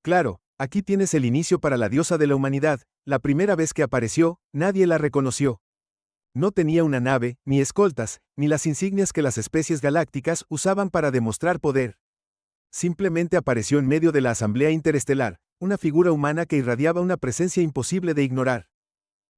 Claro, aquí tienes el inicio para la diosa de la humanidad. La primera vez que apareció, nadie la reconoció. No tenía una nave, ni escoltas, ni las insignias que las especies galácticas usaban para demostrar poder. Simplemente apareció en medio de la asamblea interestelar, una figura humana que irradiaba una presencia imposible de ignorar.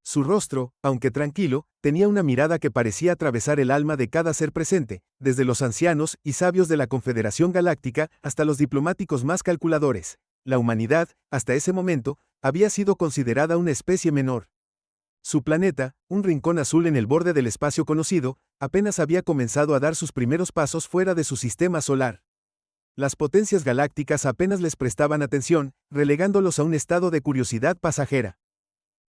Su rostro, aunque tranquilo, tenía una mirada que parecía atravesar el alma de cada ser presente, desde los ancianos y sabios de la Confederación Galáctica hasta los diplomáticos más calculadores. La humanidad, hasta ese momento, había sido considerada una especie menor. Su planeta, un rincón azul en el borde del espacio conocido, apenas había comenzado a dar sus primeros pasos fuera de su sistema solar. Las potencias galácticas apenas les prestaban atención, relegándolos a un estado de curiosidad pasajera.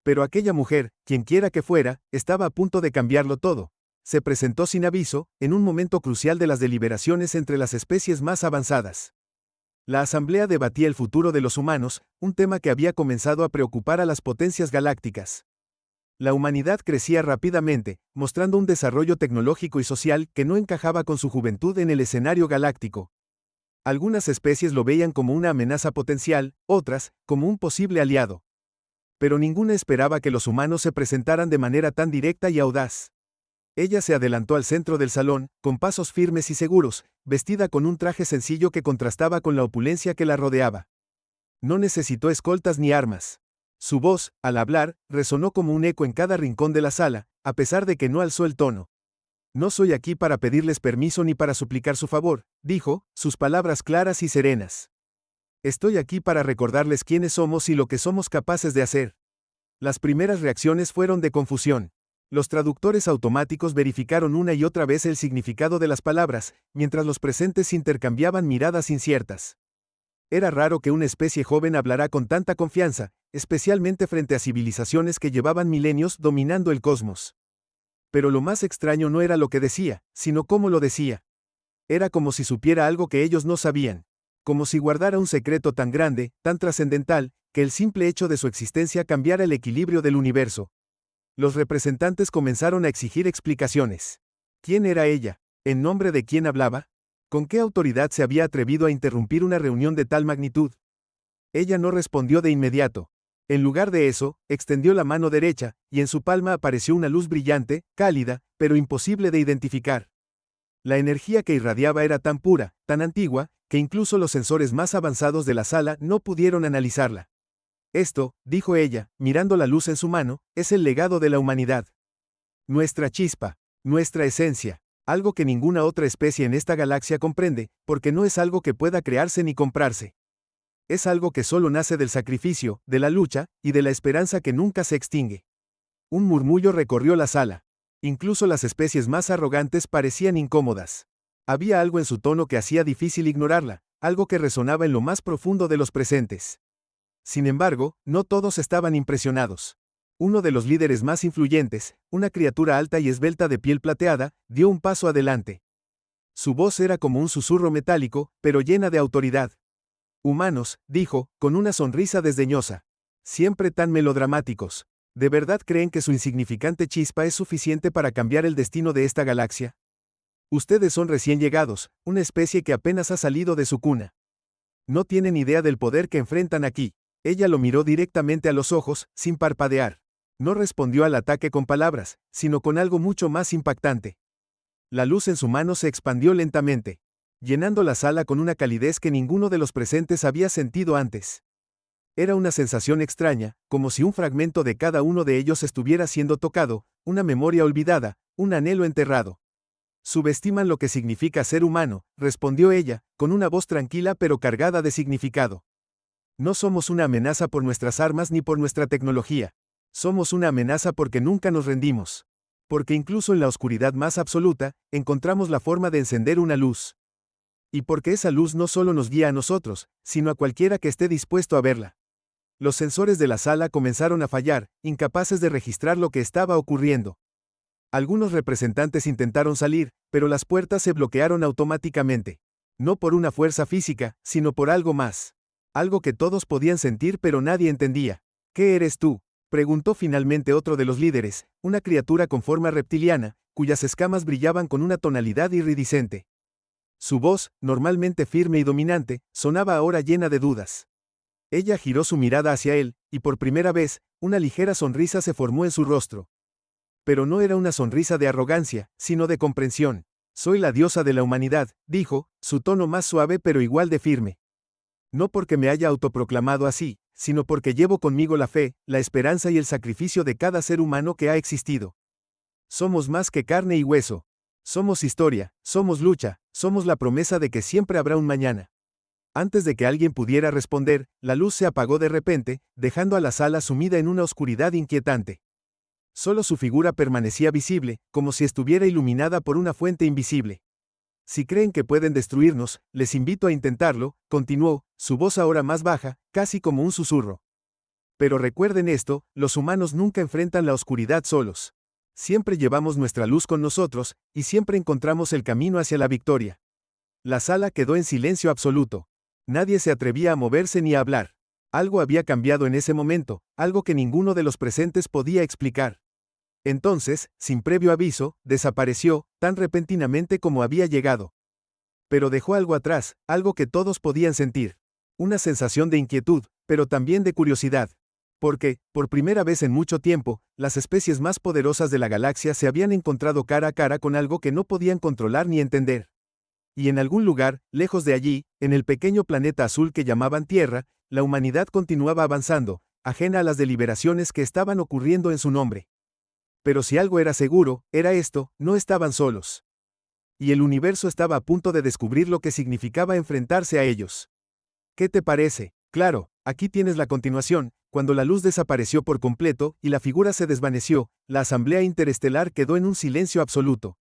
Pero aquella mujer, quienquiera que fuera, estaba a punto de cambiarlo todo. Se presentó sin aviso, en un momento crucial de las deliberaciones entre las especies más avanzadas. La asamblea debatía el futuro de los humanos, un tema que había comenzado a preocupar a las potencias galácticas. La humanidad crecía rápidamente, mostrando un desarrollo tecnológico y social que no encajaba con su juventud en el escenario galáctico. Algunas especies lo veían como una amenaza potencial, otras, como un posible aliado. Pero ninguna esperaba que los humanos se presentaran de manera tan directa y audaz. Ella se adelantó al centro del salón, con pasos firmes y seguros, vestida con un traje sencillo que contrastaba con la opulencia que la rodeaba. No necesitó escoltas ni armas. Su voz, al hablar, resonó como un eco en cada rincón de la sala, a pesar de que no alzó el tono. No soy aquí para pedirles permiso ni para suplicar su favor, dijo, sus palabras claras y serenas. Estoy aquí para recordarles quiénes somos y lo que somos capaces de hacer. Las primeras reacciones fueron de confusión. Los traductores automáticos verificaron una y otra vez el significado de las palabras, mientras los presentes intercambiaban miradas inciertas. Era raro que una especie joven hablara con tanta confianza, especialmente frente a civilizaciones que llevaban milenios dominando el cosmos. Pero lo más extraño no era lo que decía, sino cómo lo decía. Era como si supiera algo que ellos no sabían. Como si guardara un secreto tan grande, tan trascendental, que el simple hecho de su existencia cambiara el equilibrio del universo. Los representantes comenzaron a exigir explicaciones. ¿Quién era ella? ¿En nombre de quién hablaba? ¿Con qué autoridad se había atrevido a interrumpir una reunión de tal magnitud? Ella no respondió de inmediato. En lugar de eso, extendió la mano derecha, y en su palma apareció una luz brillante, cálida, pero imposible de identificar. La energía que irradiaba era tan pura, tan antigua, que incluso los sensores más avanzados de la sala no pudieron analizarla. Esto, dijo ella, mirando la luz en su mano, es el legado de la humanidad. Nuestra chispa, nuestra esencia, algo que ninguna otra especie en esta galaxia comprende, porque no es algo que pueda crearse ni comprarse. Es algo que solo nace del sacrificio, de la lucha, y de la esperanza que nunca se extingue. Un murmullo recorrió la sala. Incluso las especies más arrogantes parecían incómodas. Había algo en su tono que hacía difícil ignorarla, algo que resonaba en lo más profundo de los presentes. Sin embargo, no todos estaban impresionados. Uno de los líderes más influyentes, una criatura alta y esbelta de piel plateada, dio un paso adelante. Su voz era como un susurro metálico, pero llena de autoridad. Humanos, dijo, con una sonrisa desdeñosa. Siempre tan melodramáticos. ¿De verdad creen que su insignificante chispa es suficiente para cambiar el destino de esta galaxia? Ustedes son recién llegados, una especie que apenas ha salido de su cuna. No tienen idea del poder que enfrentan aquí. Ella lo miró directamente a los ojos, sin parpadear. No respondió al ataque con palabras, sino con algo mucho más impactante. La luz en su mano se expandió lentamente, llenando la sala con una calidez que ninguno de los presentes había sentido antes. Era una sensación extraña, como si un fragmento de cada uno de ellos estuviera siendo tocado, una memoria olvidada, un anhelo enterrado. Subestiman lo que significa ser humano, respondió ella, con una voz tranquila pero cargada de significado. No somos una amenaza por nuestras armas ni por nuestra tecnología. Somos una amenaza porque nunca nos rendimos. Porque incluso en la oscuridad más absoluta, encontramos la forma de encender una luz. Y porque esa luz no solo nos guía a nosotros, sino a cualquiera que esté dispuesto a verla. Los sensores de la sala comenzaron a fallar, incapaces de registrar lo que estaba ocurriendo. Algunos representantes intentaron salir, pero las puertas se bloquearon automáticamente. No por una fuerza física, sino por algo más. Algo que todos podían sentir pero nadie entendía. ¿Qué eres tú?, preguntó finalmente otro de los líderes, una criatura con forma reptiliana, cuyas escamas brillaban con una tonalidad iridiscente. Su voz, normalmente firme y dominante, sonaba ahora llena de dudas. Ella giró su mirada hacia él, y por primera vez, una ligera sonrisa se formó en su rostro. Pero no era una sonrisa de arrogancia, sino de comprensión. Soy la diosa de la humanidad, dijo, su tono más suave pero igual de firme. No porque me haya autoproclamado así, sino porque llevo conmigo la fe, la esperanza y el sacrificio de cada ser humano que ha existido. Somos más que carne y hueso. Somos historia, somos lucha, somos la promesa de que siempre habrá un mañana. Antes de que alguien pudiera responder, la luz se apagó de repente, dejando a la sala sumida en una oscuridad inquietante. Solo su figura permanecía visible, como si estuviera iluminada por una fuente invisible. Si creen que pueden destruirnos, les invito a intentarlo, continuó, su voz ahora más baja, casi como un susurro. Pero recuerden esto, los humanos nunca enfrentan la oscuridad solos. Siempre llevamos nuestra luz con nosotros, y siempre encontramos el camino hacia la victoria. La sala quedó en silencio absoluto. Nadie se atrevía a moverse ni a hablar. Algo había cambiado en ese momento, algo que ninguno de los presentes podía explicar. Entonces, sin previo aviso, desapareció, tan repentinamente como había llegado. Pero dejó algo atrás, algo que todos podían sentir. Una sensación de inquietud, pero también de curiosidad. Porque, por primera vez en mucho tiempo, las especies más poderosas de la galaxia se habían encontrado cara a cara con algo que no podían controlar ni entender. Y en algún lugar, lejos de allí, en el pequeño planeta azul que llamaban Tierra, la humanidad continuaba avanzando, ajena a las deliberaciones que estaban ocurriendo en su nombre. Pero si algo era seguro, era esto, no estaban solos. Y el universo estaba a punto de descubrir lo que significaba enfrentarse a ellos. ¿Qué te parece? Claro, aquí tienes la continuación. Cuando la luz desapareció por completo y la figura se desvaneció, la asamblea interestelar quedó en un silencio absoluto.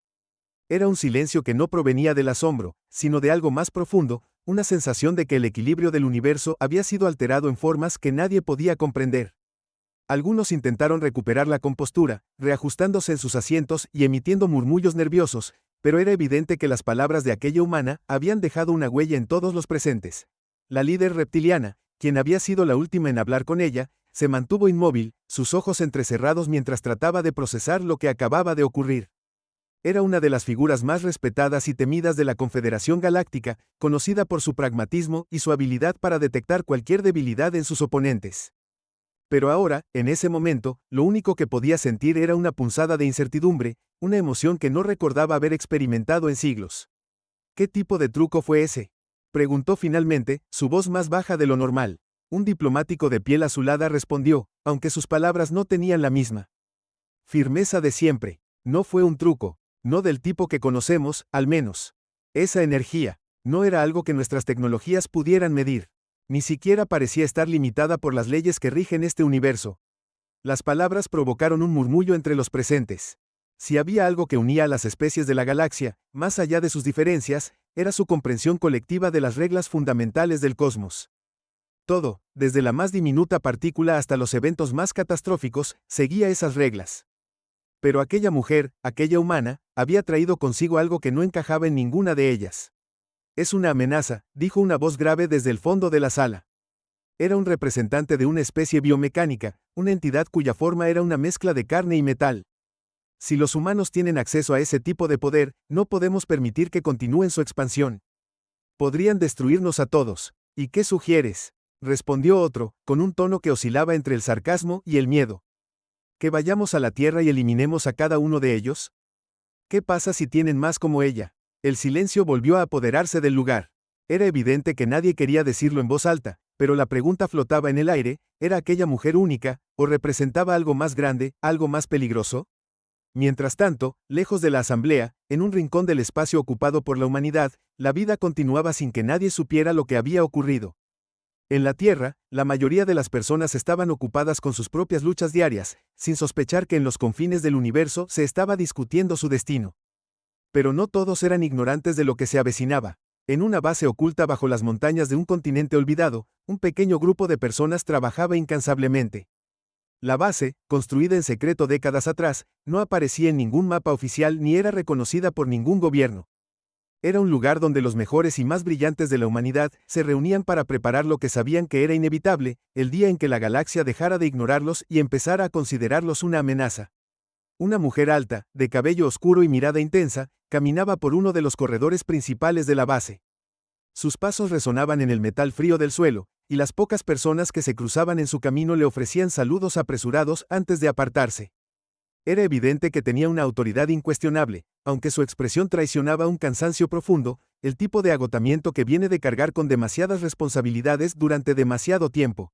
Era un silencio que no provenía del asombro, sino de algo más profundo, una sensación de que el equilibrio del universo había sido alterado en formas que nadie podía comprender. Algunos intentaron recuperar la compostura, reajustándose en sus asientos y emitiendo murmullos nerviosos, pero era evidente que las palabras de aquella humana habían dejado una huella en todos los presentes. La líder reptiliana, quien había sido la última en hablar con ella, se mantuvo inmóvil, sus ojos entrecerrados mientras trataba de procesar lo que acababa de ocurrir. Era una de las figuras más respetadas y temidas de la Confederación Galáctica, conocida por su pragmatismo y su habilidad para detectar cualquier debilidad en sus oponentes. Pero ahora, en ese momento, lo único que podía sentir era una punzada de incertidumbre, una emoción que no recordaba haber experimentado en siglos. ¿Qué tipo de truco fue ese?, preguntó finalmente, su voz más baja de lo normal. Un diplomático de piel azulada respondió, aunque sus palabras no tenían la misma firmeza de siempre. No fue un truco, no del tipo que conocemos, al menos. Esa energía no era algo que nuestras tecnologías pudieran medir. Ni siquiera parecía estar limitada por las leyes que rigen este universo. Las palabras provocaron un murmullo entre los presentes. Si había algo que unía a las especies de la galaxia, más allá de sus diferencias, era su comprensión colectiva de las reglas fundamentales del cosmos. Todo, desde la más diminuta partícula hasta los eventos más catastróficos, seguía esas reglas. Pero aquella mujer, aquella humana, había traído consigo algo que no encajaba en ninguna de ellas. Es una amenaza, dijo una voz grave desde el fondo de la sala. Era un representante de una especie biomecánica, una entidad cuya forma era una mezcla de carne y metal. Si los humanos tienen acceso a ese tipo de poder, no podemos permitir que continúen su expansión. Podrían destruirnos a todos. ¿Y qué sugieres?, respondió otro, con un tono que oscilaba entre el sarcasmo y el miedo. ¿Que vayamos a la Tierra y eliminemos a cada uno de ellos? ¿Qué pasa si tienen más como ella? El silencio volvió a apoderarse del lugar. Era evidente que nadie quería decirlo en voz alta, pero la pregunta flotaba en el aire, ¿era aquella mujer única, o representaba algo más grande, algo más peligroso? Mientras tanto, lejos de la asamblea, en un rincón del espacio ocupado por la humanidad, la vida continuaba sin que nadie supiera lo que había ocurrido. En la Tierra, la mayoría de las personas estaban ocupadas con sus propias luchas diarias, sin sospechar que en los confines del universo se estaba discutiendo su destino. Pero no todos eran ignorantes de lo que se avecinaba. En una base oculta bajo las montañas de un continente olvidado, un pequeño grupo de personas trabajaba incansablemente. La base, construida en secreto décadas atrás, no aparecía en ningún mapa oficial ni era reconocida por ningún gobierno. Era un lugar donde los mejores y más brillantes de la humanidad se reunían para preparar lo que sabían que era inevitable, el día en que la galaxia dejara de ignorarlos y empezara a considerarlos una amenaza. Una mujer alta, de cabello oscuro y mirada intensa, caminaba por uno de los corredores principales de la base. Sus pasos resonaban en el metal frío del suelo, y las pocas personas que se cruzaban en su camino le ofrecían saludos apresurados antes de apartarse. Era evidente que tenía una autoridad incuestionable, aunque su expresión traicionaba un cansancio profundo, el tipo de agotamiento que viene de cargar con demasiadas responsabilidades durante demasiado tiempo.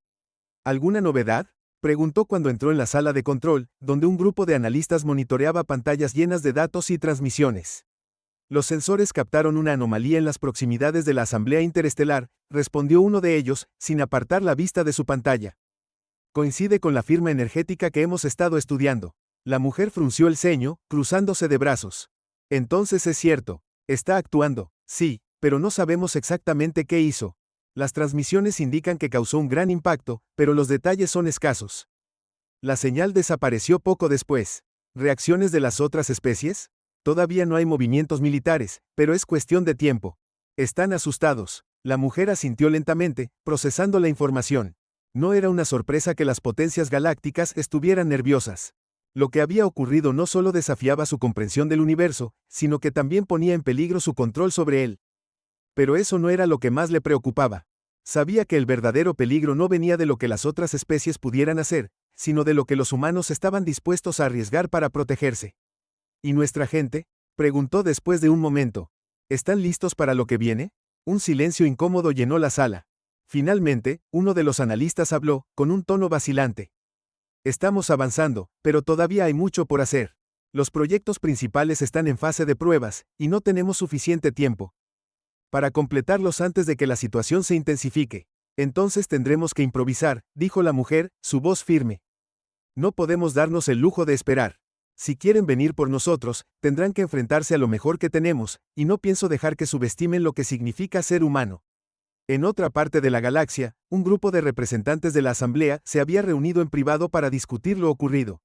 ¿Alguna novedad?, preguntó cuando entró en la sala de control, donde un grupo de analistas monitoreaba pantallas llenas de datos y transmisiones. Los sensores captaron una anomalía en las proximidades de la Asamblea Interestelar, respondió uno de ellos, sin apartar la vista de su pantalla. Coincide con la firma energética que hemos estado estudiando. La mujer frunció el ceño, cruzándose de brazos. Entonces es cierto. Está actuando, sí, pero no sabemos exactamente qué hizo. Las transmisiones indican que causó un gran impacto, pero los detalles son escasos. La señal desapareció poco después. ¿Reacciones de las otras especies? Todavía no hay movimientos militares, pero es cuestión de tiempo. Están asustados. La mujer asintió lentamente, procesando la información. No era una sorpresa que las potencias galácticas estuvieran nerviosas. Lo que había ocurrido no solo desafiaba su comprensión del universo, sino que también ponía en peligro su control sobre él. Pero eso no era lo que más le preocupaba. Sabía que el verdadero peligro no venía de lo que las otras especies pudieran hacer, sino de lo que los humanos estaban dispuestos a arriesgar para protegerse. ¿Y nuestra gente?, preguntó después de un momento. ¿Están listos para lo que viene? Un silencio incómodo llenó la sala. Finalmente, uno de los analistas habló, con un tono vacilante. Estamos avanzando, pero todavía hay mucho por hacer. Los proyectos principales están en fase de pruebas, y no tenemos suficiente tiempo para completarlos antes de que la situación se intensifique. Entonces tendremos que improvisar, dijo la mujer, su voz firme. No podemos darnos el lujo de esperar. Si quieren venir por nosotros, tendrán que enfrentarse a lo mejor que tenemos, y no pienso dejar que subestimen lo que significa ser humano. En otra parte de la galaxia, un grupo de representantes de la Asamblea se había reunido en privado para discutir lo ocurrido.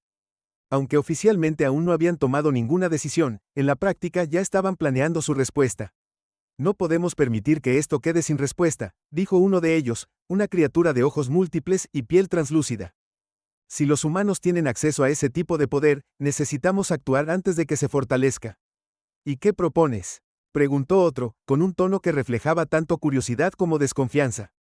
Aunque oficialmente aún no habían tomado ninguna decisión, en la práctica ya estaban planeando su respuesta. No podemos permitir que esto quede sin respuesta, dijo uno de ellos, una criatura de ojos múltiples y piel translúcida. Si los humanos tienen acceso a ese tipo de poder, necesitamos actuar antes de que se fortalezca. ¿Y qué propones?, preguntó otro, con un tono que reflejaba tanto curiosidad como desconfianza.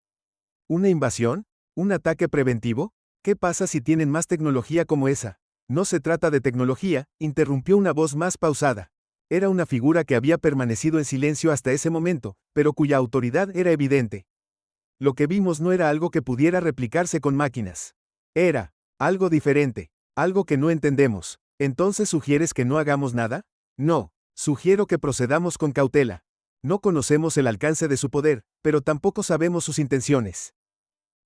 ¿Una invasión? ¿Un ataque preventivo? ¿Qué pasa si tienen más tecnología como esa? No se trata de tecnología, interrumpió una voz más pausada. Era una figura que había permanecido en silencio hasta ese momento, pero cuya autoridad era evidente. Lo que vimos no era algo que pudiera replicarse con máquinas. Era algo diferente, algo que no entendemos. ¿Entonces sugieres que no hagamos nada? No, sugiero que procedamos con cautela. No conocemos el alcance de su poder, pero tampoco sabemos sus intenciones.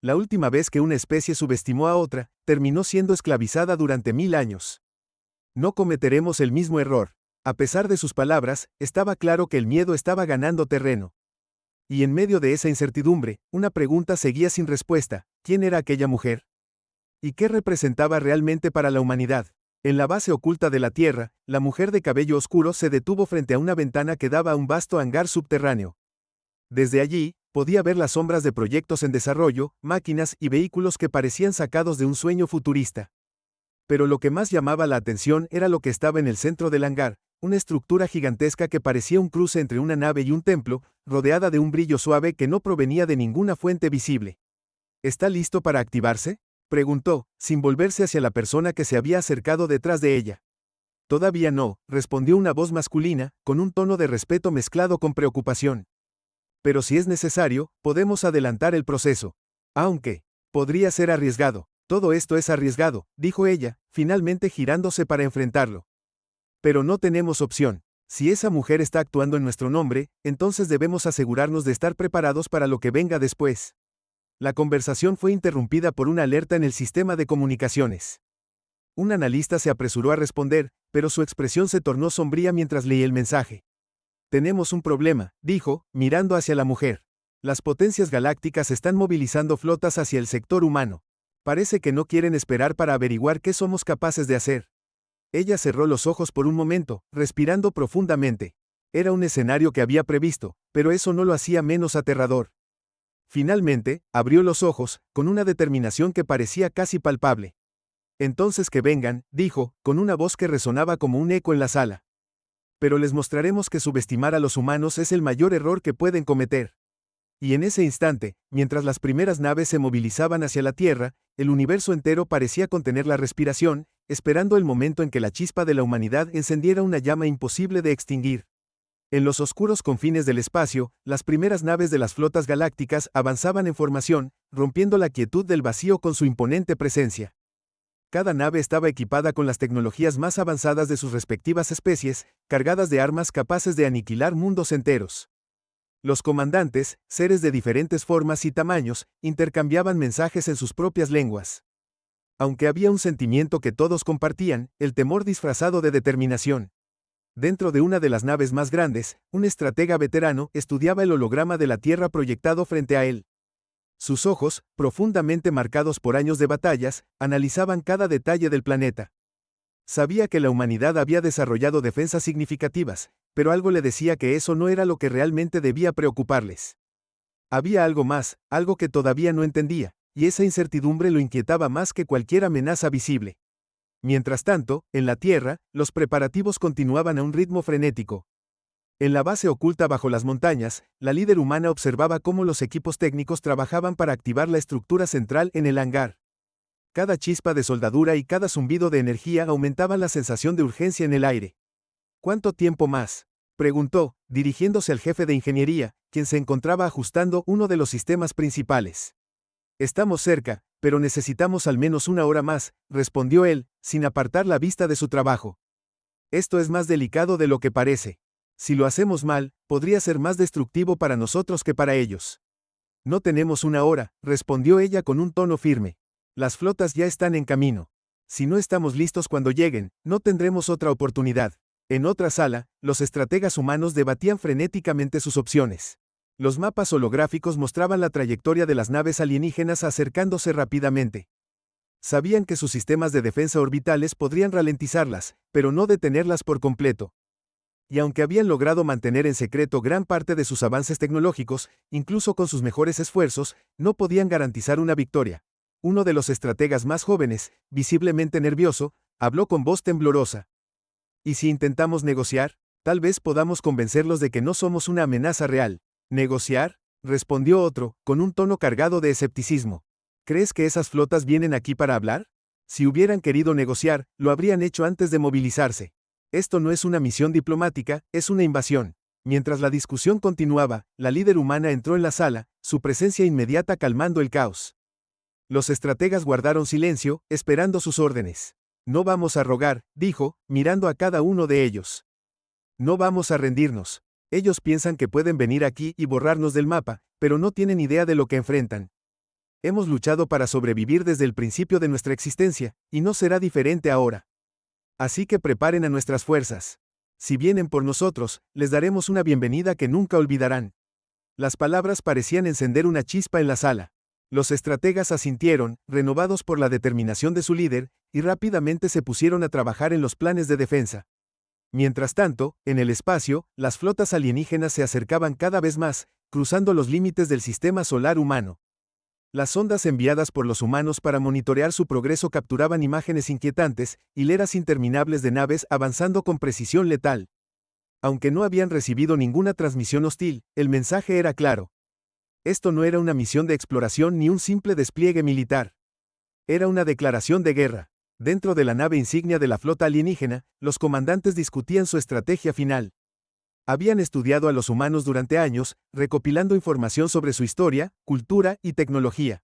La última vez que una especie subestimó a otra, terminó siendo esclavizada durante 1000 años. No cometeremos el mismo error. A pesar de sus palabras, estaba claro que el miedo estaba ganando terreno. Y en medio de esa incertidumbre, una pregunta seguía sin respuesta: ¿quién era aquella mujer? ¿Y qué representaba realmente para la humanidad? En la base oculta de la Tierra, la mujer de cabello oscuro se detuvo frente a una ventana que daba a un vasto hangar subterráneo. Desde allí, podía ver las sombras de proyectos en desarrollo, máquinas y vehículos que parecían sacados de un sueño futurista. Pero lo que más llamaba la atención era lo que estaba en el centro del hangar, una estructura gigantesca que parecía un cruce entre una nave y un templo, rodeada de un brillo suave que no provenía de ninguna fuente visible. ¿Está listo para activarse?, preguntó, sin volverse hacia la persona que se había acercado detrás de ella. Todavía no, respondió una voz masculina, con un tono de respeto mezclado con preocupación. Pero si es necesario, podemos adelantar el proceso. Aunque podría ser arriesgado. Todo esto es arriesgado, dijo ella, finalmente girándose para enfrentarlo. Pero no tenemos opción. Si esa mujer está actuando en nuestro nombre, entonces debemos asegurarnos de estar preparados para lo que venga después. La conversación fue interrumpida por una alerta en el sistema de comunicaciones. Un analista se apresuró a responder, pero su expresión se tornó sombría mientras leía el mensaje. Tenemos un problema, dijo, mirando hacia la mujer. Las potencias galácticas están movilizando flotas hacia el sector humano. Parece que no quieren esperar para averiguar qué somos capaces de hacer. Ella cerró los ojos por un momento, respirando profundamente. Era un escenario que había previsto, pero eso no lo hacía menos aterrador. Finalmente, abrió los ojos, con una determinación que parecía casi palpable. Entonces que vengan, dijo, con una voz que resonaba como un eco en la sala. Pero les mostraremos que subestimar a los humanos es el mayor error que pueden cometer. Y en ese instante, mientras las primeras naves se movilizaban hacia la Tierra, el universo entero parecía contener la respiración, esperando el momento en que la chispa de la humanidad encendiera una llama imposible de extinguir. En los oscuros confines del espacio, las primeras naves de las flotas galácticas avanzaban en formación, rompiendo la quietud del vacío con su imponente presencia. Cada nave estaba equipada con las tecnologías más avanzadas de sus respectivas especies, cargadas de armas capaces de aniquilar mundos enteros. Los comandantes, seres de diferentes formas y tamaños, intercambiaban mensajes en sus propias lenguas. Aunque había un sentimiento que todos compartían, el temor disfrazado de determinación. Dentro de una de las naves más grandes, un estratega veterano estudiaba el holograma de la Tierra proyectado frente a él. Sus ojos, profundamente marcados por años de batallas, analizaban cada detalle del planeta. Sabía que la humanidad había desarrollado defensas significativas, pero algo le decía que eso no era lo que realmente debía preocuparles. Había algo más, algo que todavía no entendía, y esa incertidumbre lo inquietaba más que cualquier amenaza visible. Mientras tanto, en la Tierra, los preparativos continuaban a un ritmo frenético. En la base oculta bajo las montañas, la líder humana observaba cómo los equipos técnicos trabajaban para activar la estructura central en el hangar. Cada chispa de soldadura y cada zumbido de energía aumentaban la sensación de urgencia en el aire. ¿Cuánto tiempo más?, preguntó, dirigiéndose al jefe de ingeniería, quien se encontraba ajustando uno de los sistemas principales. Estamos cerca, pero necesitamos al menos una hora más, respondió él, sin apartar la vista de su trabajo. Esto es más delicado de lo que parece. Si lo hacemos mal, podría ser más destructivo para nosotros que para ellos. No tenemos una hora, respondió ella con un tono firme. Las flotas ya están en camino. Si no estamos listos cuando lleguen, no tendremos otra oportunidad. En otra sala, los estrategas humanos debatían frenéticamente sus opciones. Los mapas holográficos mostraban la trayectoria de las naves alienígenas acercándose rápidamente. Sabían que sus sistemas de defensa orbitales podrían ralentizarlas, pero no detenerlas por completo. Y aunque habían logrado mantener en secreto gran parte de sus avances tecnológicos, incluso con sus mejores esfuerzos, no podían garantizar una victoria. Uno de los estrategas más jóvenes, visiblemente nervioso, habló con voz temblorosa. ¿Y si intentamos negociar? Tal vez podamos convencerlos de que no somos una amenaza real. ¿Negociar?, respondió otro, con un tono cargado de escepticismo. ¿Crees que esas flotas vienen aquí para hablar? Si hubieran querido negociar, lo habrían hecho antes de movilizarse. Esto no es una misión diplomática, es una invasión. Mientras la discusión continuaba, la líder humana entró en la sala, su presencia inmediata calmando el caos. Los estrategas guardaron silencio, esperando sus órdenes. No vamos a rogar, dijo, mirando a cada uno de ellos. No vamos a rendirnos. Ellos piensan que pueden venir aquí y borrarnos del mapa, pero no tienen idea de lo que enfrentan. Hemos luchado para sobrevivir desde el principio de nuestra existencia, y no será diferente ahora. Así que preparen a nuestras fuerzas. Si vienen por nosotros, les daremos una bienvenida que nunca olvidarán. Las palabras parecían encender una chispa en la sala. Los estrategas asintieron, renovados por la determinación de su líder, y rápidamente se pusieron a trabajar en los planes de defensa. Mientras tanto, en el espacio, las flotas alienígenas se acercaban cada vez más, cruzando los límites del sistema solar humano. Las sondas enviadas por los humanos para monitorear su progreso capturaban imágenes inquietantes, hileras interminables de naves avanzando con precisión letal. Aunque no habían recibido ninguna transmisión hostil, el mensaje era claro. Esto no era una misión de exploración ni un simple despliegue militar. Era una declaración de guerra. Dentro de la nave insignia de la flota alienígena, los comandantes discutían su estrategia final. Habían estudiado a los humanos durante años, recopilando información sobre su historia, cultura y tecnología.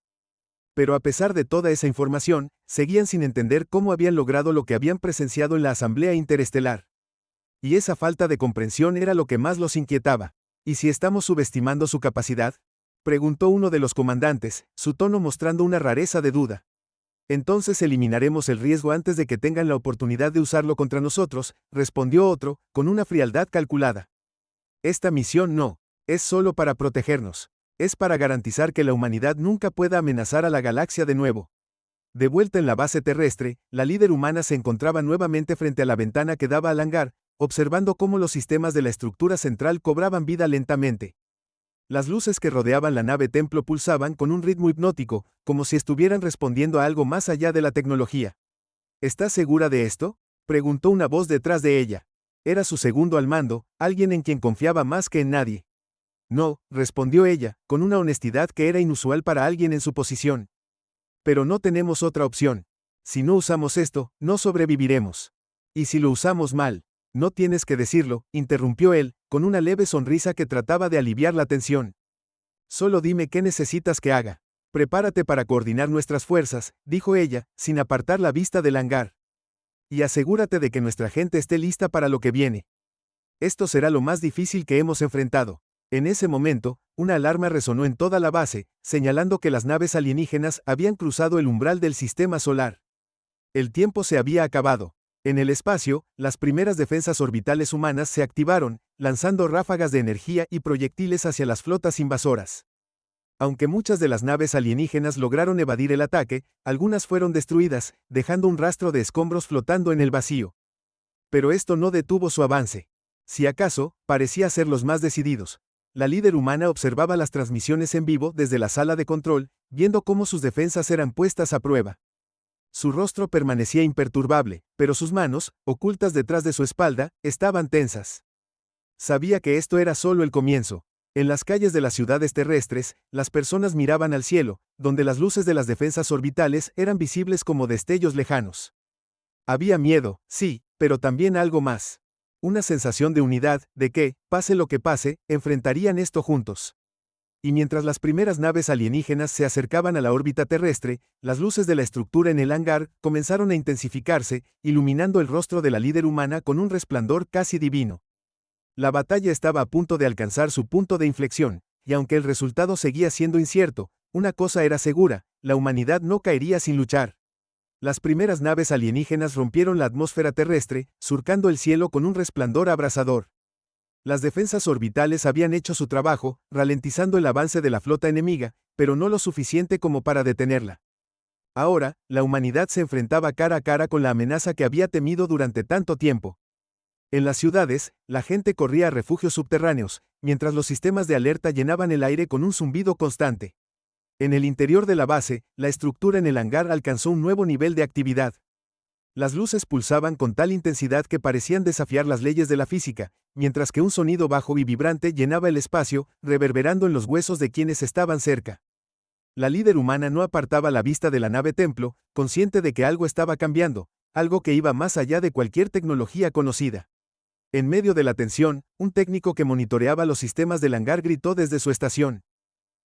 Pero a pesar de toda esa información, seguían sin entender cómo habían logrado lo que habían presenciado en la Asamblea Interestelar. Y esa falta de comprensión era lo que más los inquietaba. ¿Y si estamos subestimando su capacidad?, preguntó uno de los comandantes, su tono mostrando una rareza de duda. Entonces eliminaremos el riesgo antes de que tengan la oportunidad de usarlo contra nosotros, respondió otro, con una frialdad calculada. Esta misión no es solo para protegernos, es para garantizar que la humanidad nunca pueda amenazar a la galaxia de nuevo. De vuelta en la base terrestre, la líder humana se encontraba nuevamente frente a la ventana que daba al hangar, observando cómo los sistemas de la estructura central cobraban vida lentamente. Las luces que rodeaban la nave templo pulsaban con un ritmo hipnótico, como si estuvieran respondiendo a algo más allá de la tecnología. ¿Estás segura de esto?, preguntó una voz detrás de ella. Era su segundo al mando, alguien en quien confiaba más que en nadie. No, respondió ella, con una honestidad que era inusual para alguien en su posición. Pero no tenemos otra opción. Si no usamos esto, no sobreviviremos. ¿Y si lo usamos mal? No tienes que decirlo, interrumpió él, con una leve sonrisa que trataba de aliviar la tensión. Solo dime qué necesitas que haga. Prepárate para coordinar nuestras fuerzas, dijo ella, sin apartar la vista del hangar. Y asegúrate de que nuestra gente esté lista para lo que viene. Esto será lo más difícil que hemos enfrentado. En ese momento, una alarma resonó en toda la base, señalando que las naves alienígenas habían cruzado el umbral del sistema solar. El tiempo se había acabado. En el espacio, las primeras defensas orbitales humanas se activaron, lanzando ráfagas de energía y proyectiles hacia las flotas invasoras. Aunque muchas de las naves alienígenas lograron evadir el ataque, algunas fueron destruidas, dejando un rastro de escombros flotando en el vacío. Pero esto no detuvo su avance. Si acaso, parecía ser los más decididos. La líder humana observaba las transmisiones en vivo desde la sala de control, viendo cómo sus defensas eran puestas a prueba. Su rostro permanecía imperturbable, pero sus manos, ocultas detrás de su espalda, estaban tensas. Sabía que esto era solo el comienzo. En las calles de las ciudades terrestres, las personas miraban al cielo, donde las luces de las defensas orbitales eran visibles como destellos lejanos. Había miedo, sí, pero también algo más. Una sensación de unidad, de que, pase lo que pase, enfrentarían esto juntos. Y mientras las primeras naves alienígenas se acercaban a la órbita terrestre, las luces de la estructura en el hangar comenzaron a intensificarse, iluminando el rostro de la líder humana con un resplandor casi divino. La batalla estaba a punto de alcanzar su punto de inflexión, y aunque el resultado seguía siendo incierto, una cosa era segura, la humanidad no caería sin luchar. Las primeras naves alienígenas rompieron la atmósfera terrestre, surcando el cielo con un resplandor abrasador. Las defensas orbitales habían hecho su trabajo, ralentizando el avance de la flota enemiga, pero no lo suficiente como para detenerla. Ahora, la humanidad se enfrentaba cara a cara con la amenaza que había temido durante tanto tiempo. En las ciudades, la gente corría a refugios subterráneos, mientras los sistemas de alerta llenaban el aire con un zumbido constante. En el interior de la base, la estructura en el hangar alcanzó un nuevo nivel de actividad. Las luces pulsaban con tal intensidad que parecían desafiar las leyes de la física, mientras que un sonido bajo y vibrante llenaba el espacio, reverberando en los huesos de quienes estaban cerca. La líder humana no apartaba la vista de la nave templo, consciente de que algo estaba cambiando, algo que iba más allá de cualquier tecnología conocida. En medio de la tensión, un técnico que monitoreaba los sistemas del hangar gritó desde su estación.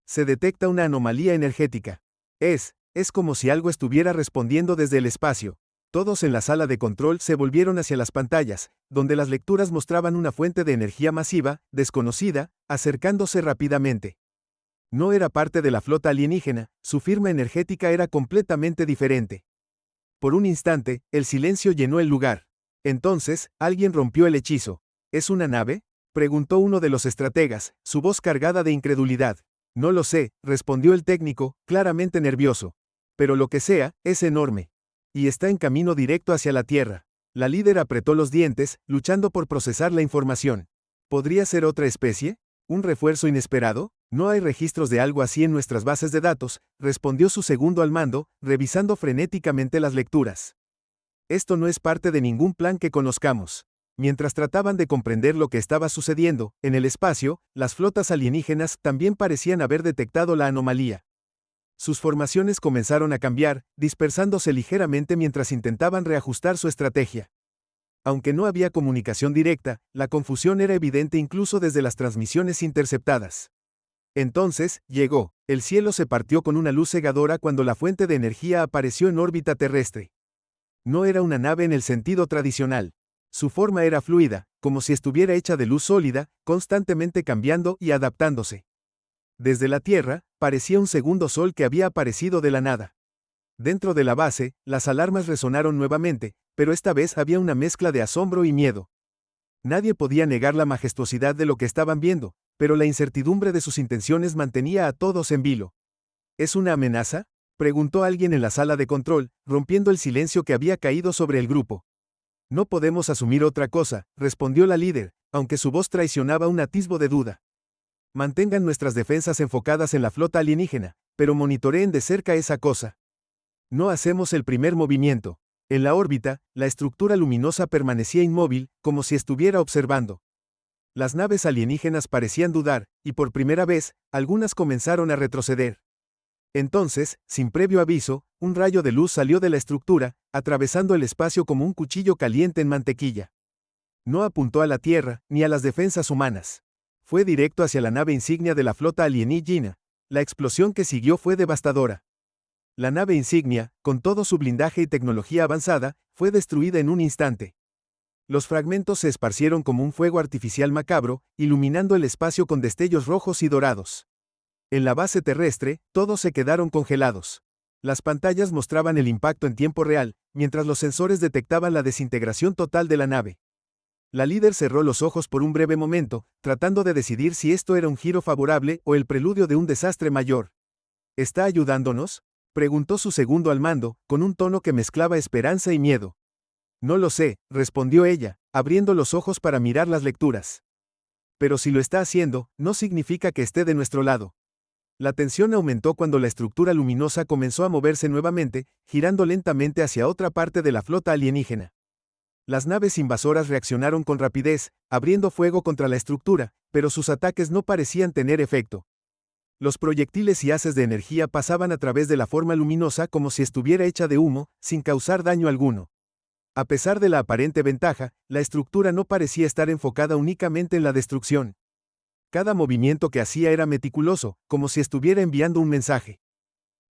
Se detecta una anomalía energética. Es como si algo estuviera respondiendo desde el espacio. Todos en la sala de control se volvieron hacia las pantallas, donde las lecturas mostraban una fuente de energía masiva, desconocida, acercándose rápidamente. No era parte de la flota alienígena, su firma energética era completamente diferente. Por un instante, el silencio llenó el lugar. Entonces, alguien rompió el hechizo. ¿Es una nave?, preguntó uno de los estrategas, su voz cargada de incredulidad. No lo sé, respondió el técnico, claramente nervioso. Pero lo que sea, es enorme. Y está en camino directo hacia la Tierra. La líder apretó los dientes, luchando por procesar la información. ¿Podría ser otra especie? ¿Un refuerzo inesperado? No hay registros de algo así en nuestras bases de datos, respondió su segundo al mando, revisando frenéticamente las lecturas. Esto no es parte de ningún plan que conozcamos. Mientras trataban de comprender lo que estaba sucediendo, en el espacio, las flotas alienígenas también parecían haber detectado la anomalía. Sus formaciones comenzaron a cambiar, dispersándose ligeramente mientras intentaban reajustar su estrategia. Aunque no había comunicación directa, la confusión era evidente incluso desde las transmisiones interceptadas. Entonces, llegó. El cielo se partió con una luz cegadora cuando la fuente de energía apareció en órbita terrestre. No era una nave en el sentido tradicional. Su forma era fluida, como si estuviera hecha de luz sólida, constantemente cambiando y adaptándose. Desde la Tierra, parecía un segundo sol que había aparecido de la nada. Dentro de la base, las alarmas resonaron nuevamente, pero esta vez había una mezcla de asombro y miedo. Nadie podía negar la majestuosidad de lo que estaban viendo, pero la incertidumbre de sus intenciones mantenía a todos en vilo. ¿Es una amenaza?, preguntó alguien en la sala de control, rompiendo el silencio que había caído sobre el grupo. No podemos asumir otra cosa, respondió la líder, aunque su voz traicionaba un atisbo de duda. Mantengan nuestras defensas enfocadas en la flota alienígena, pero monitoreen de cerca esa cosa. No hacemos el primer movimiento. En la órbita, la estructura luminosa permanecía inmóvil, como si estuviera observando. Las naves alienígenas parecían dudar, y por primera vez, algunas comenzaron a retroceder. Entonces, sin previo aviso, un rayo de luz salió de la estructura, atravesando el espacio como un cuchillo caliente en mantequilla. No apuntó a la Tierra, ni a las defensas humanas. Fue directo hacia la nave insignia de la flota alienígena. La explosión que siguió fue devastadora. La nave insignia, con todo su blindaje y tecnología avanzada, fue destruida en un instante. Los fragmentos se esparcieron como un fuego artificial macabro, iluminando el espacio con destellos rojos y dorados. En la base terrestre, todos se quedaron congelados. Las pantallas mostraban el impacto en tiempo real, mientras los sensores detectaban la desintegración total de la nave. La líder cerró los ojos por un breve momento, tratando de decidir si esto era un giro favorable o el preludio de un desastre mayor. ¿Está ayudándonos?, preguntó su segundo al mando, con un tono que mezclaba esperanza y miedo. No lo sé, respondió ella, abriendo los ojos para mirar las lecturas. Pero si lo está haciendo, no significa que esté de nuestro lado. La tensión aumentó cuando la estructura luminosa comenzó a moverse nuevamente, girando lentamente hacia otra parte de la flota alienígena. Las naves invasoras reaccionaron con rapidez, abriendo fuego contra la estructura, pero sus ataques no parecían tener efecto. Los proyectiles y haces de energía pasaban a través de la forma luminosa como si estuviera hecha de humo, sin causar daño alguno. A pesar de la aparente ventaja, la estructura no parecía estar enfocada únicamente en la destrucción. Cada movimiento que hacía era meticuloso, como si estuviera enviando un mensaje.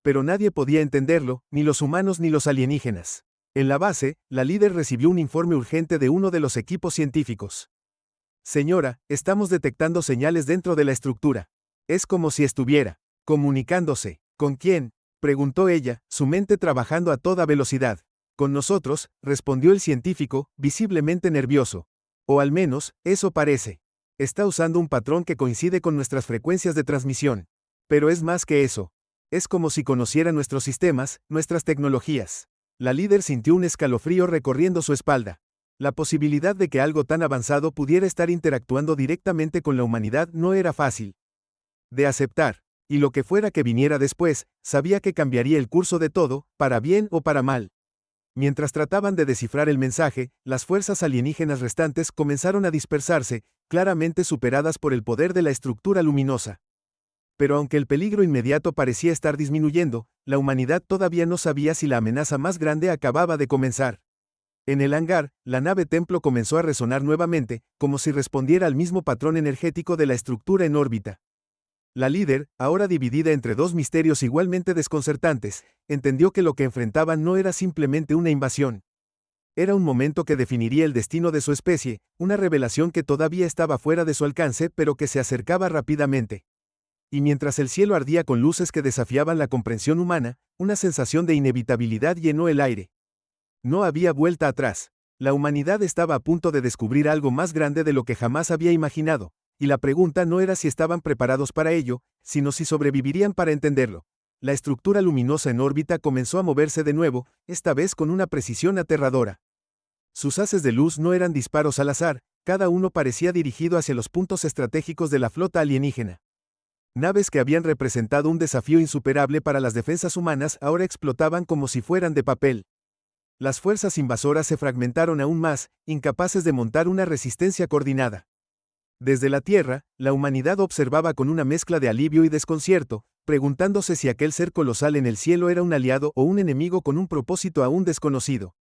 Pero nadie podía entenderlo, ni los humanos ni los alienígenas. En la base, la líder recibió un informe urgente de uno de los equipos científicos. Señora, estamos detectando señales dentro de la estructura. Es como si estuviera comunicándose. ¿Con quién?, preguntó ella, su mente trabajando a toda velocidad. Con nosotros, respondió el científico, visiblemente nervioso. O al menos, eso parece. Está usando un patrón que coincide con nuestras frecuencias de transmisión. Pero es más que eso. Es como si conociera nuestros sistemas, nuestras tecnologías. La líder sintió un escalofrío recorriendo su espalda. La posibilidad de que algo tan avanzado pudiera estar interactuando directamente con la humanidad no era fácil de aceptar. Y lo que fuera que viniera después, sabía que cambiaría el curso de todo, para bien o para mal. Mientras trataban de descifrar el mensaje, las fuerzas alienígenas restantes comenzaron a dispersarse, claramente superadas por el poder de la estructura luminosa. Pero aunque el peligro inmediato parecía estar disminuyendo, la humanidad todavía no sabía si la amenaza más grande acababa de comenzar. En el hangar, la nave templo comenzó a resonar nuevamente, como si respondiera al mismo patrón energético de la estructura en órbita. La líder, ahora dividida entre dos misterios igualmente desconcertantes, entendió que lo que enfrentaban no era simplemente una invasión. Era un momento que definiría el destino de su especie, una revelación que todavía estaba fuera de su alcance pero que se acercaba rápidamente. Y mientras el cielo ardía con luces que desafiaban la comprensión humana, una sensación de inevitabilidad llenó el aire. No había vuelta atrás. La humanidad estaba a punto de descubrir algo más grande de lo que jamás había imaginado. Y la pregunta no era si estaban preparados para ello, sino si sobrevivirían para entenderlo. La estructura luminosa en órbita comenzó a moverse de nuevo, esta vez con una precisión aterradora. Sus haces de luz no eran disparos al azar, cada uno parecía dirigido hacia los puntos estratégicos de la flota alienígena. Naves que habían representado un desafío insuperable para las defensas humanas ahora explotaban como si fueran de papel. Las fuerzas invasoras se fragmentaron aún más, incapaces de montar una resistencia coordinada. Desde la Tierra, la humanidad observaba con una mezcla de alivio y desconcierto, preguntándose si aquel ser colosal en el cielo era un aliado o un enemigo con un propósito aún desconocido.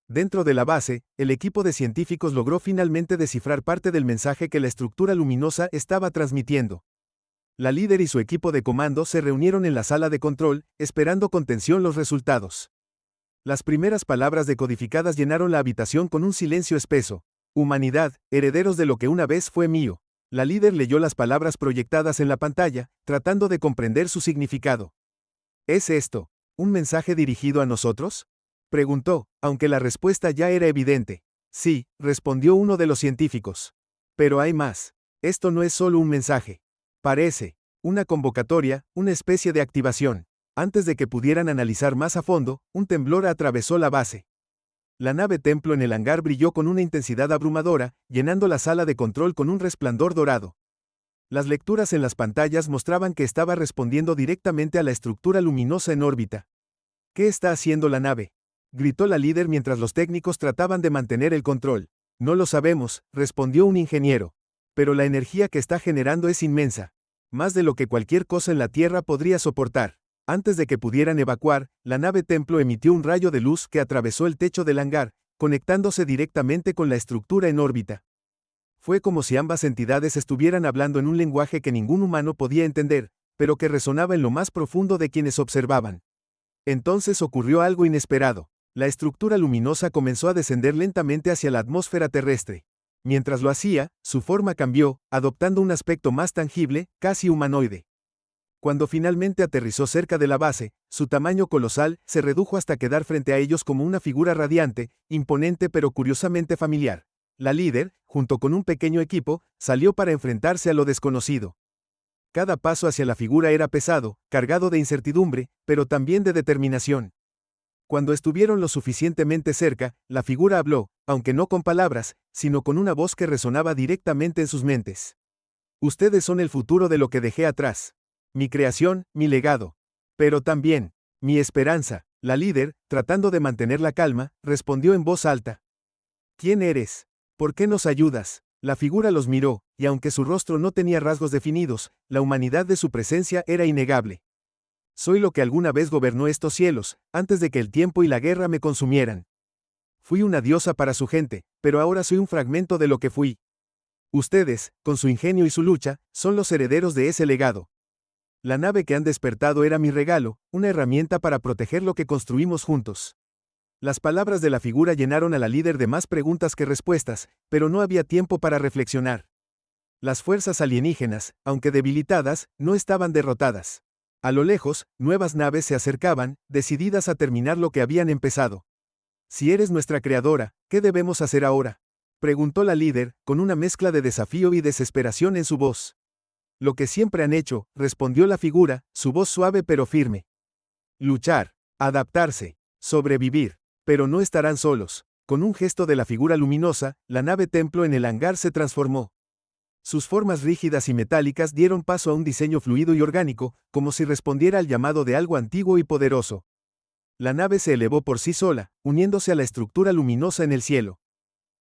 Dentro de la base, el equipo de científicos logró finalmente descifrar parte del mensaje que la estructura luminosa estaba transmitiendo. La líder y su equipo de comando se reunieron en la sala de control, esperando con tensión los resultados. Las primeras palabras decodificadas llenaron la habitación con un silencio espeso. Humanidad, herederos de lo que una vez fue mío. La líder leyó las palabras proyectadas en la pantalla, tratando de comprender su significado. ¿Es esto un mensaje dirigido a nosotros?, preguntó, aunque la respuesta ya era evidente. Sí, respondió uno de los científicos. Pero hay más. Esto no es solo un mensaje. Parece una convocatoria, una especie de activación. Antes de que pudieran analizar más a fondo, un temblor atravesó la base. La nave templo en el hangar brilló con una intensidad abrumadora, llenando la sala de control con un resplandor dorado. Las lecturas en las pantallas mostraban que estaba respondiendo directamente a la estructura luminosa en órbita. ¿Qué está haciendo la nave?, gritó la líder mientras los técnicos trataban de mantener el control. No lo sabemos, respondió un ingeniero. Pero la energía que está generando es inmensa. Más de lo que cualquier cosa en la Tierra podría soportar. Antes de que pudieran evacuar, la nave Templo emitió un rayo de luz que atravesó el techo del hangar, conectándose directamente con la estructura en órbita. Fue como si ambas entidades estuvieran hablando en un lenguaje que ningún humano podía entender, pero que resonaba en lo más profundo de quienes observaban. Entonces ocurrió algo inesperado. La estructura luminosa comenzó a descender lentamente hacia la atmósfera terrestre. Mientras lo hacía, su forma cambió, adoptando un aspecto más tangible, casi humanoide. Cuando finalmente aterrizó cerca de la base, su tamaño colosal se redujo hasta quedar frente a ellos como una figura radiante, imponente pero curiosamente familiar. La líder, junto con un pequeño equipo, salió para enfrentarse a lo desconocido. Cada paso hacia la figura era pesado, cargado de incertidumbre, pero también de determinación. Cuando estuvieron lo suficientemente cerca, la figura habló, aunque no con palabras, sino con una voz que resonaba directamente en sus mentes. Ustedes son el futuro de lo que dejé atrás. Mi creación, mi legado. Pero también, mi esperanza. La líder, tratando de mantener la calma, respondió en voz alta. ¿Quién eres? ¿Por qué nos ayudas? La figura los miró, y aunque su rostro no tenía rasgos definidos, la humanidad de su presencia era innegable. Soy lo que alguna vez gobernó estos cielos, antes de que el tiempo y la guerra me consumieran. Fui una diosa para su gente, pero ahora soy un fragmento de lo que fui. Ustedes, con su ingenio y su lucha, son los herederos de ese legado. La nave que han despertado era mi regalo, una herramienta para proteger lo que construimos juntos. Las palabras de la figura llenaron a la líder de más preguntas que respuestas, pero no había tiempo para reflexionar. Las fuerzas alienígenas, aunque debilitadas, no estaban derrotadas. A lo lejos, nuevas naves se acercaban, decididas a terminar lo que habían empezado. Si eres nuestra creadora, ¿qué debemos hacer ahora? Preguntó la líder, con una mezcla de desafío y desesperación en su voz. Lo que siempre han hecho, respondió la figura, su voz suave pero firme. Luchar, adaptarse, sobrevivir. Pero no estarán solos. Con un gesto de la figura luminosa, la nave Templo en el hangar se transformó. Sus formas rígidas y metálicas dieron paso a un diseño fluido y orgánico, como si respondiera al llamado de algo antiguo y poderoso. La nave se elevó por sí sola, uniéndose a la estructura luminosa en el cielo.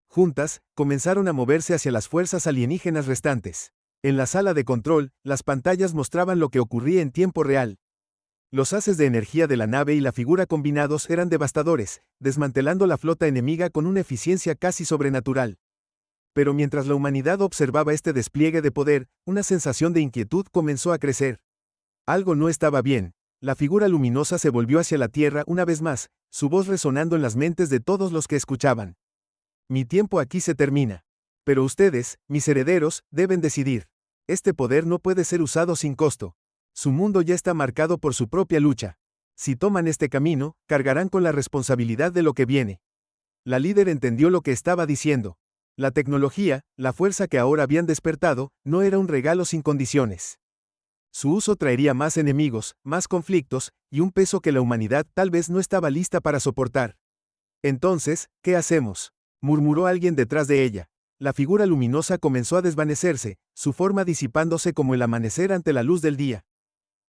Juntas, comenzaron a moverse hacia las fuerzas alienígenas restantes. En la sala de control, las pantallas mostraban lo que ocurría en tiempo real. Los haces de energía de la nave y la figura combinados eran devastadores, desmantelando la flota enemiga con una eficiencia casi sobrenatural. Pero mientras la humanidad observaba este despliegue de poder, una sensación de inquietud comenzó a crecer. Algo no estaba bien. La figura luminosa se volvió hacia la Tierra una vez más, su voz resonando en las mentes de todos los que escuchaban. Mi tiempo aquí se termina. Pero ustedes, mis herederos, deben decidir. Este poder no puede ser usado sin costo. Su mundo ya está marcado por su propia lucha. Si toman este camino, cargarán con la responsabilidad de lo que viene. La líder entendió lo que estaba diciendo. La tecnología, la fuerza que ahora habían despertado, no era un regalo sin condiciones. Su uso traería más enemigos, más conflictos, y un peso que la humanidad tal vez no estaba lista para soportar. Entonces, ¿qué hacemos?, murmuró alguien detrás de ella. La figura luminosa comenzó a desvanecerse, su forma disipándose como el amanecer ante la luz del día.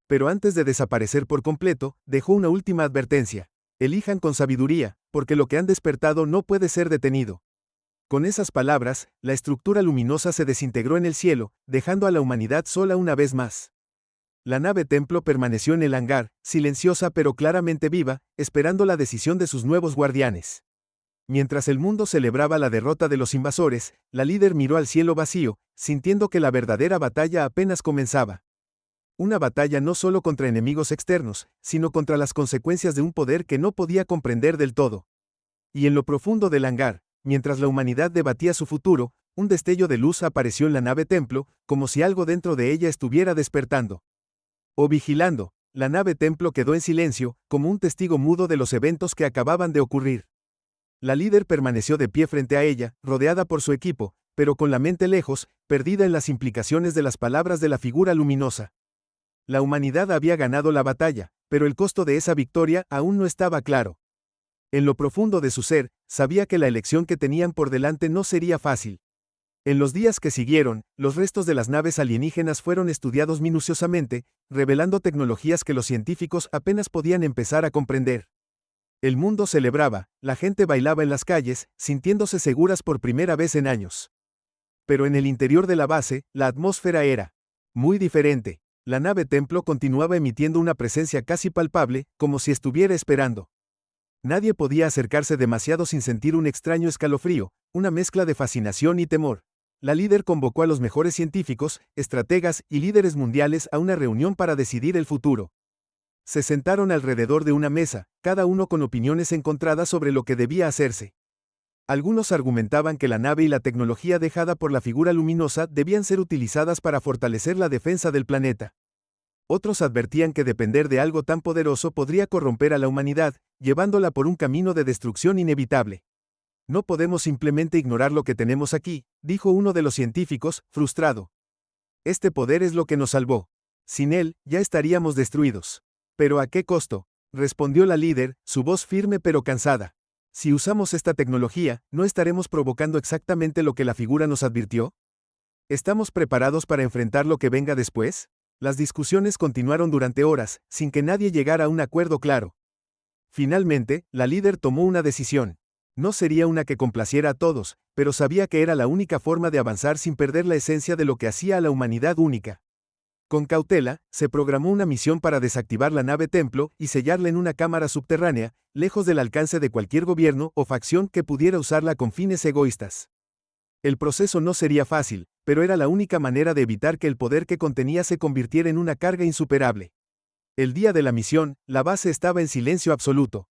Pero antes de desaparecer por completo, dejó una última advertencia. Elijan con sabiduría, porque lo que han despertado no puede ser detenido. Con esas palabras, la estructura luminosa se desintegró en el cielo, dejando a la humanidad sola una vez más. La nave Templo permaneció en el hangar, silenciosa pero claramente viva, esperando la decisión de sus nuevos guardianes. Mientras el mundo celebraba la derrota de los invasores, la líder miró al cielo vacío, sintiendo que la verdadera batalla apenas comenzaba. Una batalla no solo contra enemigos externos, sino contra las consecuencias de un poder que no podía comprender del todo. Y en lo profundo del hangar, mientras la humanidad debatía su futuro, un destello de luz apareció en la nave Templo, como si algo dentro de ella estuviera despertando. O vigilando. La nave Templo quedó en silencio, como un testigo mudo de los eventos que acababan de ocurrir. La líder permaneció de pie frente a ella, rodeada por su equipo, pero con la mente lejos, perdida en las implicaciones de las palabras de la figura luminosa. La humanidad había ganado la batalla, pero el costo de esa victoria aún no estaba claro. En lo profundo de su ser, sabía que la elección que tenían por delante no sería fácil. En los días que siguieron, los restos de las naves alienígenas fueron estudiados minuciosamente, revelando tecnologías que los científicos apenas podían empezar a comprender. El mundo celebraba, la gente bailaba en las calles, sintiéndose seguras por primera vez en años. Pero en el interior de la base, la atmósfera era muy diferente. La nave Templo continuaba emitiendo una presencia casi palpable, como si estuviera esperando. Nadie podía acercarse demasiado sin sentir un extraño escalofrío, una mezcla de fascinación y temor. La líder convocó a los mejores científicos, estrategas y líderes mundiales a una reunión para decidir el futuro. Se sentaron alrededor de una mesa, cada uno con opiniones encontradas sobre lo que debía hacerse. Algunos argumentaban que la nave y la tecnología dejada por la figura luminosa debían ser utilizadas para fortalecer la defensa del planeta. Otros advertían que depender de algo tan poderoso podría corromper a la humanidad, llevándola por un camino de destrucción inevitable. No podemos simplemente ignorar lo que tenemos aquí, dijo uno de los científicos, frustrado. Este poder es lo que nos salvó. Sin él, ya estaríamos destruidos. ¿Pero a qué costo?, respondió la líder, su voz firme pero cansada. Si usamos esta tecnología, ¿no estaremos provocando exactamente lo que la figura nos advirtió? ¿Estamos preparados para enfrentar lo que venga después? Las discusiones continuaron durante horas, sin que nadie llegara a un acuerdo claro. Finalmente, la líder tomó una decisión. No sería una que complaciera a todos, pero sabía que era la única forma de avanzar sin perder la esencia de lo que hacía a la humanidad única. Con cautela, se programó una misión para desactivar la nave Templo y sellarla en una cámara subterránea, lejos del alcance de cualquier gobierno o facción que pudiera usarla con fines egoístas. El proceso no sería fácil, pero era la única manera de evitar que el poder que contenía se convirtiera en una carga insuperable. El día de la misión, la base estaba en silencio absoluto.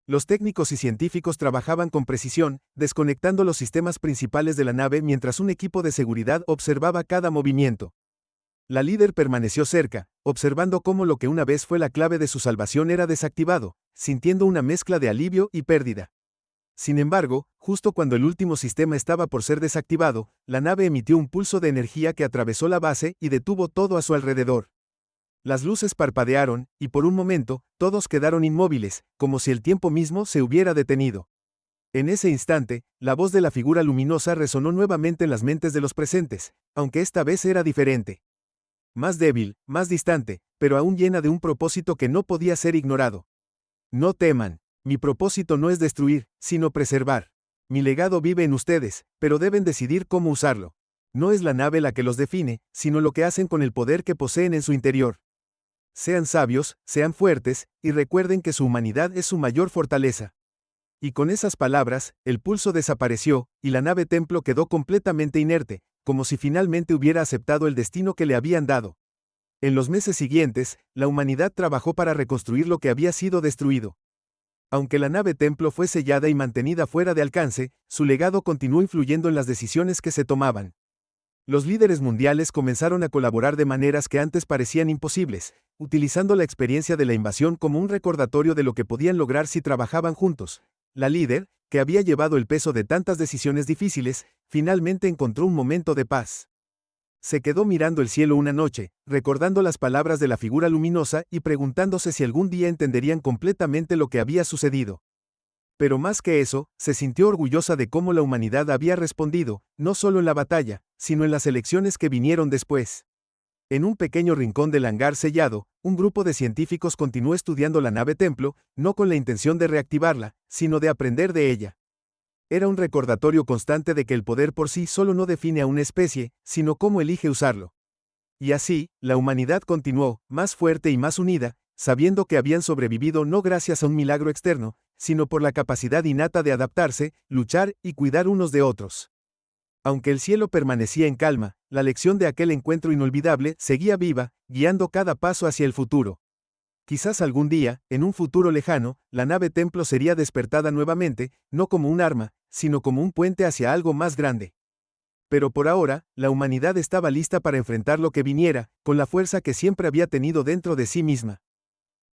Los técnicos y científicos trabajaban con precisión, desconectando los sistemas principales de la nave mientras un equipo de seguridad observaba cada movimiento. La líder permaneció cerca, observando cómo lo que una vez fue la clave de su salvación era desactivado, sintiendo una mezcla de alivio y pérdida. Sin embargo, justo cuando el último sistema estaba por ser desactivado, la nave emitió un pulso de energía que atravesó la base y detuvo todo a su alrededor. Las luces parpadearon, y por un momento, todos quedaron inmóviles, como si el tiempo mismo se hubiera detenido. En ese instante, la voz de la figura luminosa resonó nuevamente en las mentes de los presentes, aunque esta vez era diferente. Más débil, más distante, pero aún llena de un propósito que no podía ser ignorado. No teman, mi propósito no es destruir, sino preservar. Mi legado vive en ustedes, pero deben decidir cómo usarlo. No es la nave la que los define, sino lo que hacen con el poder que poseen en su interior. Sean sabios, sean fuertes, y recuerden que su humanidad es su mayor fortaleza. Y con esas palabras, el pulso desapareció, y la nave Templo quedó completamente inerte, como si finalmente hubiera aceptado el destino que le habían dado. En los meses siguientes, la humanidad trabajó para reconstruir lo que había sido destruido. Aunque la nave Templo fue sellada y mantenida fuera de alcance, su legado continuó influyendo en las decisiones que se tomaban. Los líderes mundiales comenzaron a colaborar de maneras que antes parecían imposibles, utilizando la experiencia de la invasión como un recordatorio de lo que podían lograr si trabajaban juntos. La líder, que había llevado el peso de tantas decisiones difíciles, finalmente encontró un momento de paz. Se quedó mirando el cielo una noche, recordando las palabras de la figura luminosa y preguntándose si algún día entenderían completamente lo que había sucedido. Pero más que eso, se sintió orgullosa de cómo la humanidad había respondido, no solo en la batalla, sino en las elecciones que vinieron después. En un pequeño rincón del hangar sellado, un grupo de científicos continuó estudiando la nave Templo, no con la intención de reactivarla, sino de aprender de ella. Era un recordatorio constante de que el poder por sí solo no define a una especie, sino cómo elige usarlo. Y así, la humanidad continuó, más fuerte y más unida, sabiendo que habían sobrevivido no gracias a un milagro externo, sino por la capacidad innata de adaptarse, luchar y cuidar unos de otros. Aunque el cielo permanecía en calma, la lección de aquel encuentro inolvidable seguía viva, guiando cada paso hacia el futuro. Quizás algún día, en un futuro lejano, la nave Templo sería despertada nuevamente, no como un arma, sino como un puente hacia algo más grande. Pero por ahora, la humanidad estaba lista para enfrentar lo que viniera, con la fuerza que siempre había tenido dentro de sí misma.